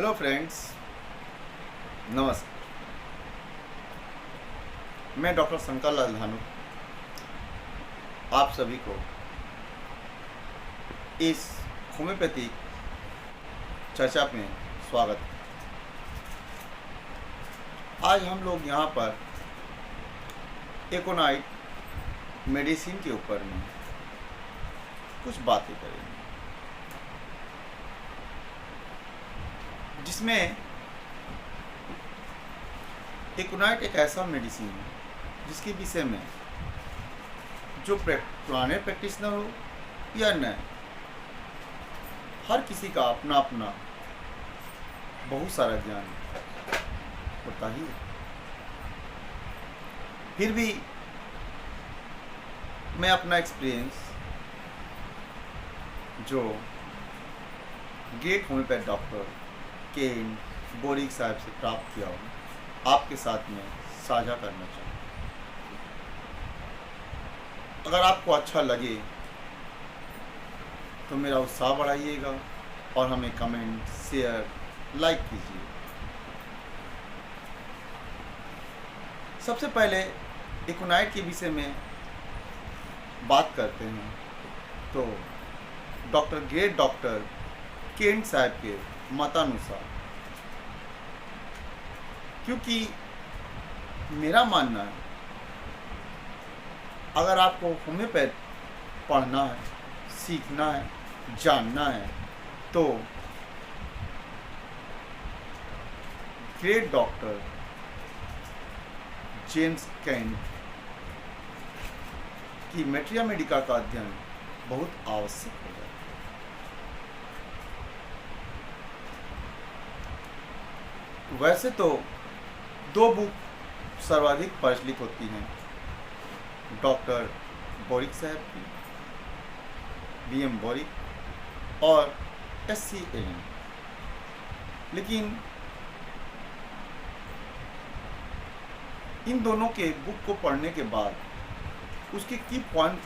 Hello friends, नमस्कार। मैं doctor Shankar Lal धानु आप सभी को इस होम्योपैथिक चर्चा में स्वागत। आज हम लोग यहाँ पर एकोनाइट मेडिसिन के ऊपर में कुछ बातें करेंगे, जिसमें एकोनाइट एक ऐसा मेडिसिन है जिसके विषय में जो पुराने प्रैक्टिशनर हो या नए, हर किसी का अपना अपना बहुत सारा ज्ञान होता ही है। फिर भी मैं अपना एक्सपीरियंस जो ग्रेट होम्योपैथ डॉक्टर केन बोरिक साहब से प्राप्त किया हूँ, आपके साथ में साझा करना चाहूँ। अगर आपको अच्छा लगे तो मेरा उत्साह बढ़ाइएगा और हमें कमेंट, शेयर, लाइक कीजिए। सबसे पहले एकोनाइट के विषय में बात करते हैं तो ग्रेट डॉक्टर केन साहब के मतानुसार, क्योंकि मेरा मानना है अगर आपको होम्योपैथ पढ़ना है, सीखना है, जानना है तो ग्रेट डॉक्टर जेम्स केन की मैट्रिया मेडिका का अध्ययन बहुत आवश्यक है। वैसे तो दो बुक सर्वाधिक प्रचलित होती हैं, डॉक्टर बोरिक साहब की, बीएम बोरिक और एससी एलन, लेकिन इन दोनों के बुक को पढ़ने के बाद उसके की पॉइंट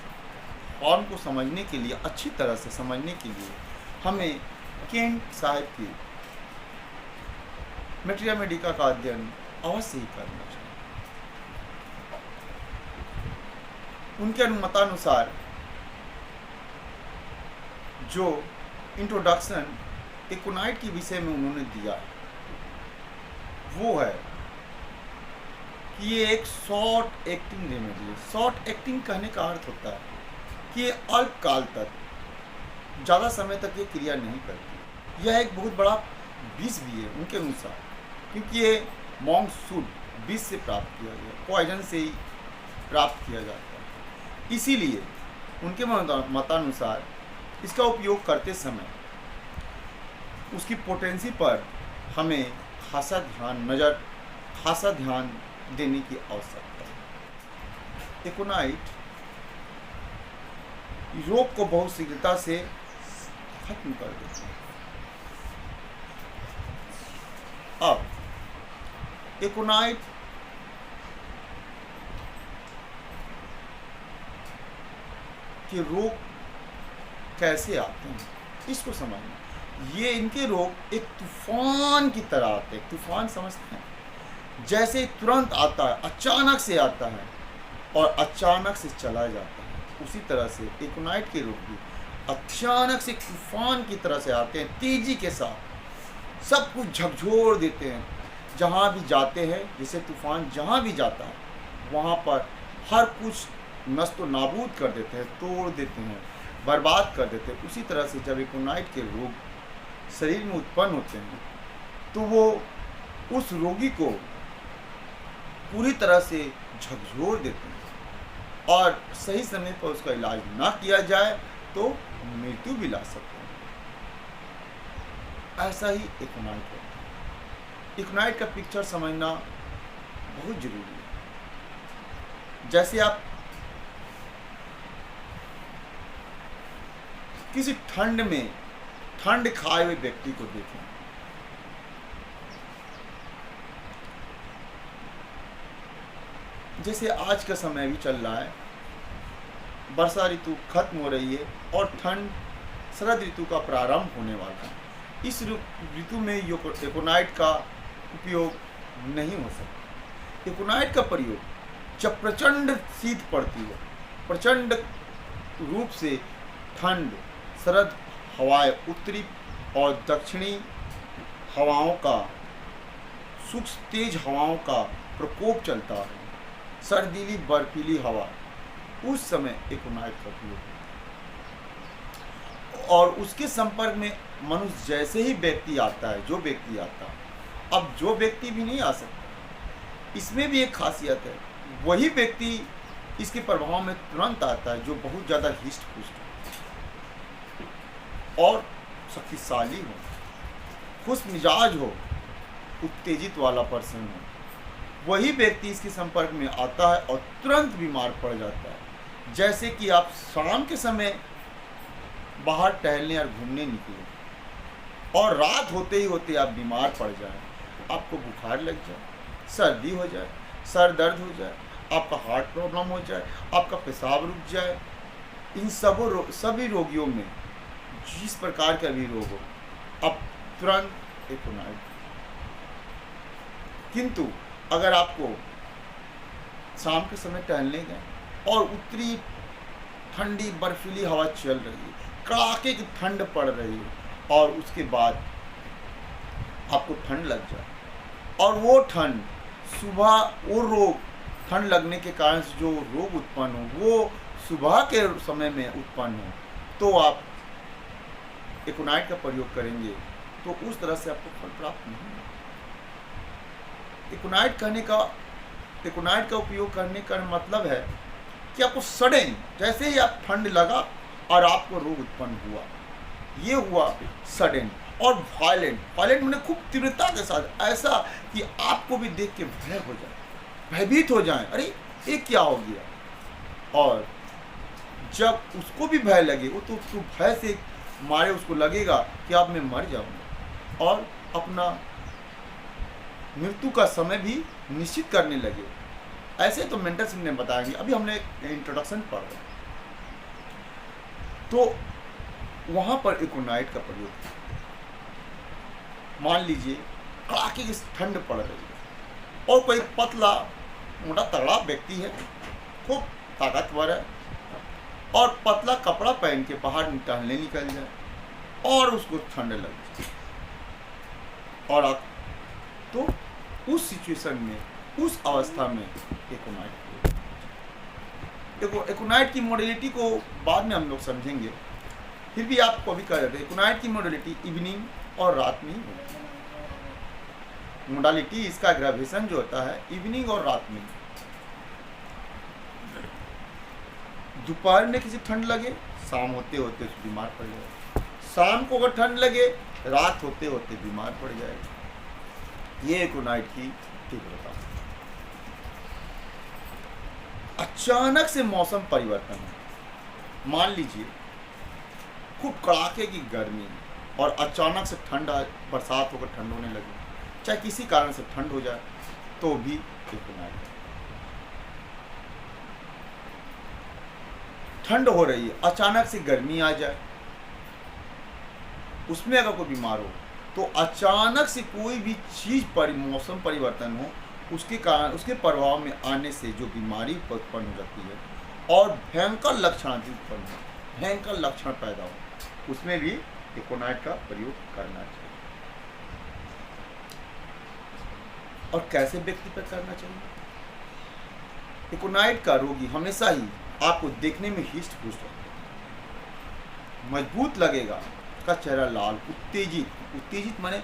फॉर्म को समझने के लिए, अच्छी तरह से समझने के लिए हमें केन साहब की मैट्रिया मेडिका का अध्ययन अवश्य ही करना चाहिए। उनके मतानुसार जो इंट्रोडक्शन एकोनाइट के विषय में उन्होंने दिया है वो है कि ये एक शॉर्ट एक्टिंग रेमेडी है। शॉर्ट एक्टिंग कहने का अर्थ होता है कि ये अल्पकाल तक, ज़्यादा समय तक ये क्रिया नहीं करती। यह एक बहुत बड़ा विष भी है उनके अनुसार, क्योंकि ये मॉन्सून विष से प्राप्त किया गया, पॉइजन से ही प्राप्त किया जाता है। इसीलिए उनके मतानुसार इसका उपयोग करते समय उसकी पोटेंसी पर हमें खासा ध्यान देने की आवश्यकता है। एकोनाइट रोग को बहुत शीघ्रता से खत्म कर देती है। अब एकोनाइट के रोग कैसे आते हैं इसको समझना। ये इनके रोग एक तूफान की तरह आते हैं। तूफान समझते हैं, जैसे तुरंत आता है, अचानक से आता है और अचानक से चला जाता है, उसी तरह से एकोनाइट के रोग भी अचानक से तूफान की तरह से आते हैं, तेजी के साथ सब कुछ झकझोर देते हैं। जहाँ भी जाते हैं, जैसे तूफान जहाँ भी जाता है वहाँ पर हर कुछ नष्ट नाबूद कर देते हैं, तोड़ देते हैं, बर्बाद कर देते हैं। उसी तरह से जब एकोनाइट के रोग शरीर में उत्पन्न होते हैं तो वो उस रोगी को पूरी तरह से झकझोर देते हैं और सही समय पर उसका इलाज ना किया जाए तो मृत्यु भी ला सकते हैं। ऐसा ही एकोनाइट है। एकोनाइट का पिक्चर समझना बहुत जरूरी है। जैसे आप किसी ठंड खाए हुए व्यक्ति को देखें, जैसे आज का समय भी चल रहा है, वर्षा ऋतु खत्म हो रही है और ठंड शरद ऋतु का प्रारंभ होने वाला है। इस ऋतु में एकोनाइट का उपयोग नहीं हो सकता। एकोनाइट का प्रयोग जब प्रचंड शीत पड़ती है, प्रचंड रूप से ठंड, शरद हवाएं, उत्तरी और दक्षिणी हवाओं का सूक्ष्म तेज हवाओं का प्रकोप चलता है, सर्दीली बर्फीली हवा, उस समय एकोनाइट का उपयोग होता है। और उसके संपर्क में मनुष्य जैसे ही व्यक्ति आता है, जो व्यक्ति आता है, अब जो व्यक्ति भी नहीं आ सकता, इसमें भी एक खासियत है, वही व्यक्ति इसके प्रभाव में तुरंत आता है जो बहुत ज़्यादा हिस्ट पुष्ट और शक्तिशाली हो, खुश मिजाज हो, उत्तेजित वाला पर्सन हो। वही व्यक्ति इसके संपर्क में आता है और तुरंत बीमार पड़ जाता है। जैसे कि आप शाम के समय बाहर टहलने और घूमने निकले और रात होते ही होते आप बीमार पड़ जाए, आपको बुखार लग जाए, सर्दी हो जाए, सर दर्द हो जाए, आपका हार्ट प्रॉब्लम हो जाए, आपका पेशाब रुक जाए, इन सभी रोगियों में जिस प्रकार का भी रोग हो, अब तुरंत एकोनाइट। किंतु अगर आपको शाम के समय टहलने गए और उत्तरी ठंडी बर्फीली हवा चल रही है, कड़ाके की ठंड पड़ रही है, और उसके बाद आपको ठंड लग जाए और वो ठंड सुबह, वो रोग ठंड लगने के कारण से जो रोग उत्पन्न हो वो सुबह के समय में उत्पन्न हो, तो आप एकोनाइट का प्रयोग करेंगे तो उस तरह से आपको फल प्राप्त नहीं होगा। एकोनाइट का उपयोग करने का मतलब है कि आपको सडन, जैसे ही आप ठंड लगा और आपको रोग उत्पन्न हुआ, ये हुआ सडन और वायलेंट मैंने खूब तीव्रता के साथ, ऐसा कि आपको भी देख के भय हो जाए, भयभीत हो जाए, अरे ये क्या हो गया। और जब उसको भी भय लगे, वो तो भय से मारे उसको लगेगा कि अब मैं मर जाऊंगा और अपना मृत्यु का समय भी निश्चित करने लगे। ऐसे तो मेंटल्स ने बताएंगे, अभी हमने इंट्रोडक्शन पढ़ा, तो वहां पर एकोनाइट का प्रयोग, मान लीजिए कड़ाके की ठंड पड़ रही है और कोई पतला मोटा तगड़ा व्यक्ति है, खूब ताकतवर है, और पतला कपड़ा पहन के बाहर टहलने निकल जाए और उसको ठंड लग जाए, और आप तो उस सिचुएशन में, उस अवस्था में एकोनाइट की मॉडलिटी को बाद में हम लोग समझेंगे, फिर भी आपको अभी कह रहे थे एकोनाइट की मॉडलिटी इवनिंग और रात में ही होती है। मॉडलिटी इसका ग्रेविएशन जो होता है इवनिंग और रात में। दोपहर में किसी ठंड लगे, शाम होते होते बीमार पड़ जाए, शाम को अगर ठंड लगे, रात होते होते बीमार पड़ जाएगा। ये एकोनाइट की तीव्रता। अचानक से मौसम परिवर्तन है, मान लीजिए खूब कड़ाके की गर्मी और अचानक से ठंडा, बरसात होकर ठंड होने लगे, चाहे किसी कारण से ठंड हो जाए, तो भी एकोनाइट है। ठंड हो रही है, अचानक से गर्मी आ जाए, उसमें अगर कोई बीमार हो, तो अचानक से कोई भी चीज पर मौसम परिवर्तन हो, उसके कारण, उसके प्रभाव में आने से जो बीमारी उत्पन्न हो जाती है और भयंकर लक्षण उत्पन्न हो, भयंकर लक्षण पैदा हो, उसमें भी एकोनाइट का प्रयोग करना चाहिए। और कैसे व्यक्ति पर करना चाहिए? एकोनाइट का रोगी हमेशा ही आपको देखने में हिस्ट पुष्ट होगा, मजबूत लगेगा, उसका चेहरा लाल, उत्तेजित माने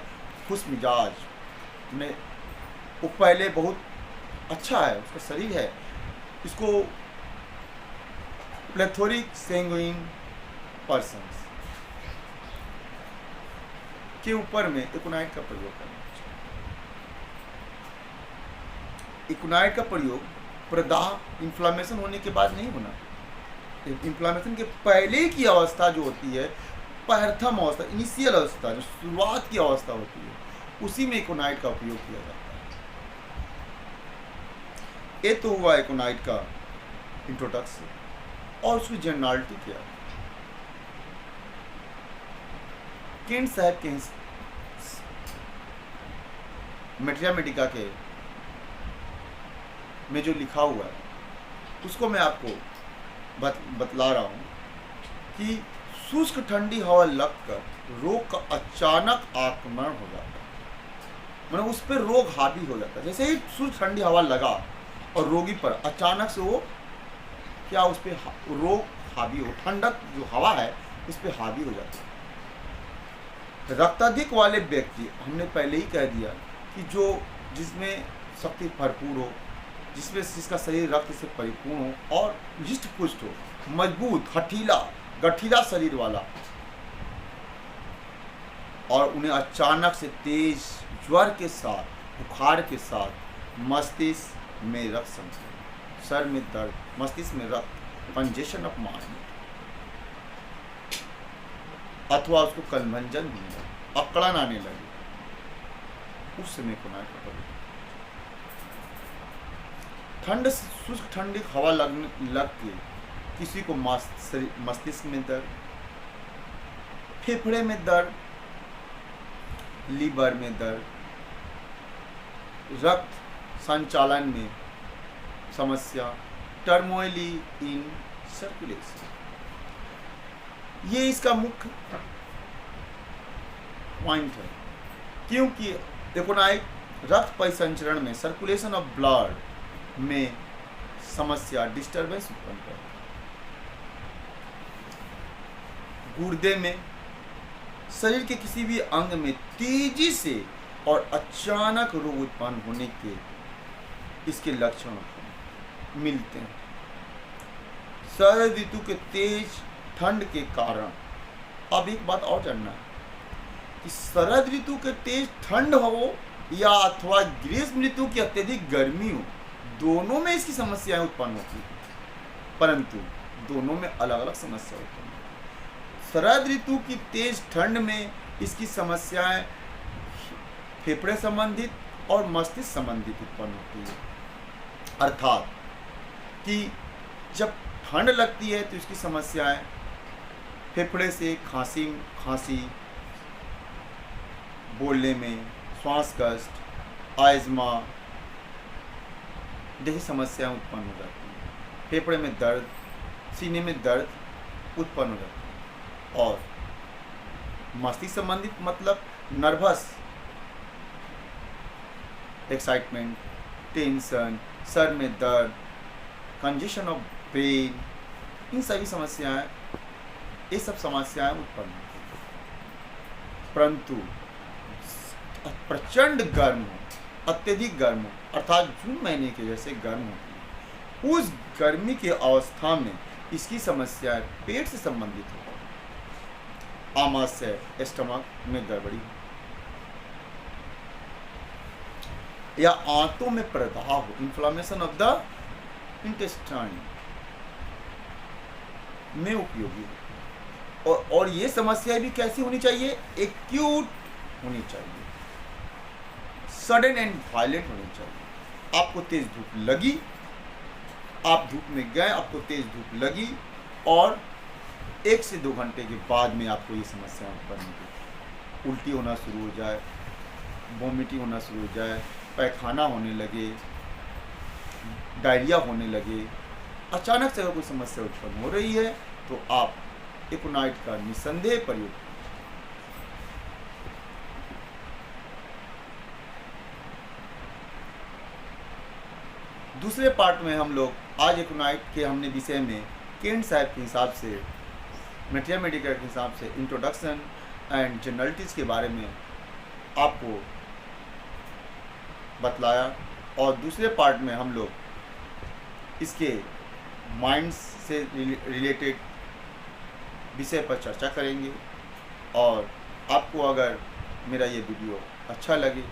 खुश मिजाज में, वो पहले बहुत अच्छा है, उसका शरीर है, इसको प्लेथोरिक सैंग्विन पर्सन्स के ऊपर में एकोनाइट का प्रयोग करना चाहिए। एकोनाइट का प्रयोग प्रदाह, इन्फ्लामेशन होने के बाद नहीं होना, इन्फ्लामेशन के पहले की अवस्था जो होती है, प्रथम अवस्था, इनिशियल अवस्था, जो शुरुआत की अवस्था होती है, उसी में एकोनाइट का उपयोग किया जाता है। ये तो हुआ एकोनाइट का इंट्रोडक्शन और उसकी जनरलिटी क्या है। केंट साहब के मेट्रिया मेडिका के में जो लिखा हुआ है उसको मैं आपको बतला रहा हूँ कि शुष्क ठंडी हवा लगकर रोग का अचानक आक्रमण हो जाता है, मतलब उस पर रोग हावी हो जाता है। जैसे ही शुष्क ठंडी हवा लगा और रोगी पर अचानक से वो क्या उस पर रोग हावी हो, ठंडक जो हवा है उस पर हावी हो जाता है। रक्ताधिक वाले व्यक्ति, हमने पहले ही कह दिया कि जो जिसमें शक्ति भरपूर हो, जिसका शरीर रक्त से परिपूर्ण हो और हिष्ट पुष्ट हो, मजबूत गठीला शरीर वाला, और उन्हें अचानक से तेज ज्वर के साथ, बुखार के साथ मस्तिष्क में रक्त संचरण, सर में दर्द, मस्तिष्क में रक्त, कंजेशन ऑफ माइंड, अथवा उसको कन्वंजन होने लगे, अकड़न आने लगे, उस समय को ना ठंड, शुष्क ठंडी हवा लग के किसी को मस्तिष्क में दर्द, फेफड़े में दर्द, लीवर में दर्द, रक्त संचालन में समस्या, टर्मोइली इन सर्कुलेशन, ये इसका मुख्य पॉइंट है। क्योंकि एकोनाइट रक्त परिसंचरण में, सर्कुलेशन ऑफ ब्लड में समस्या, डिस्टर्बेंस उत्पन्न करता है। गुर्दे में, शरीर के किसी भी अंग में तेजी से और अचानक रोग उत्पन्न होने के इसके लक्षण मिलते हैं। शरद ऋतु के तेज ठंड के कारण, अब एक बात और जानना है कि शरद ऋतु के तेज ठंड हो या अथवा ग्रीष्म ऋतु की अत्यधिक गर्मी हो, दोनों में इसकी समस्याएं उत्पन्न होती हैं, परंतु दोनों में अलग अलग समस्या उत्पन्न होती है। शरद ऋतु की तेज ठंड में इसकी समस्याएं फेफड़े संबंधित और मस्तिष्क संबंधित उत्पन्न होती है, अर्थात कि जब ठंड लगती है तो इसकी समस्याएं फेफड़े से खांसी, बोलने में, श्वास कष्ट, अस्थमा जैसी समस्याएं उत्पन्न हो जाती हैं। फेफड़े में दर्द, सीने में दर्द उत्पन्न हो जाता है। और मस्तिष्क संबंधित मतलब नर्वस, एक्साइटमेंट, टेंशन, सर में दर्द, कंजेशन ऑफ ब्रेन, इन सभी समस्याएं, ये सब समस्याएं उत्पन्न होती हैं। परंतु प्रचंड गर्म हो, अत्यधिक गर्म हो, अर्थात जून महीने के जैसे गर्म होती है, उस गर्मी के अवस्था में इसकी समस्याएं पेट से संबंधित हो, आमाशय, स्टमक में गड़बड़ी या आंतों में प्रदाह हो, इन्फ्लामेशन ऑफ द इंटेस्टाइन में उपयोगी हो। और ये समस्याएं भी कैसी होनी चाहिए? एक्यूट होनी चाहिए, सडन एंड वायलेंट होनी चाहिए। आपको तेज धूप लगी, आप धूप में गए, आपको तेज धूप लगी और 1 से 2 घंटे के बाद में आपको ये समस्या उत्पन्न होगी, उल्टी होना शुरू हो जाए, वोमिटिंग होना शुरू हो जाए, पैखाना होने लगे, डायरिया होने लगे, अचानक से अगर कोई समस्या उत्पन्न हो रही है तो आप एकोनाइट का निसंदेह प्रयोग। दूसरे पार्ट में हम लोग आज एकोनाइट के हमने विषय में केंट साहब के हिसाब से, मेट्रिया मेडिका के हिसाब से इंट्रोडक्शन एंड जनरलिटीज़ के बारे में आपको बतलाया, और दूसरे पार्ट में हम लोग इसके माइंड्स से रिलेटेड विषय पर चर्चा करेंगे। और आपको अगर मेरा ये वीडियो अच्छा लगे,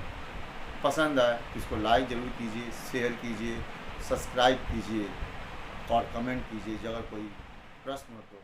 पसंद आए तो इसको लाइक ज़रूर कीजिए, शेयर कीजिए, सब्सक्राइब कीजिए और कमेंट कीजिए। अगर कोई प्रश्न हो तो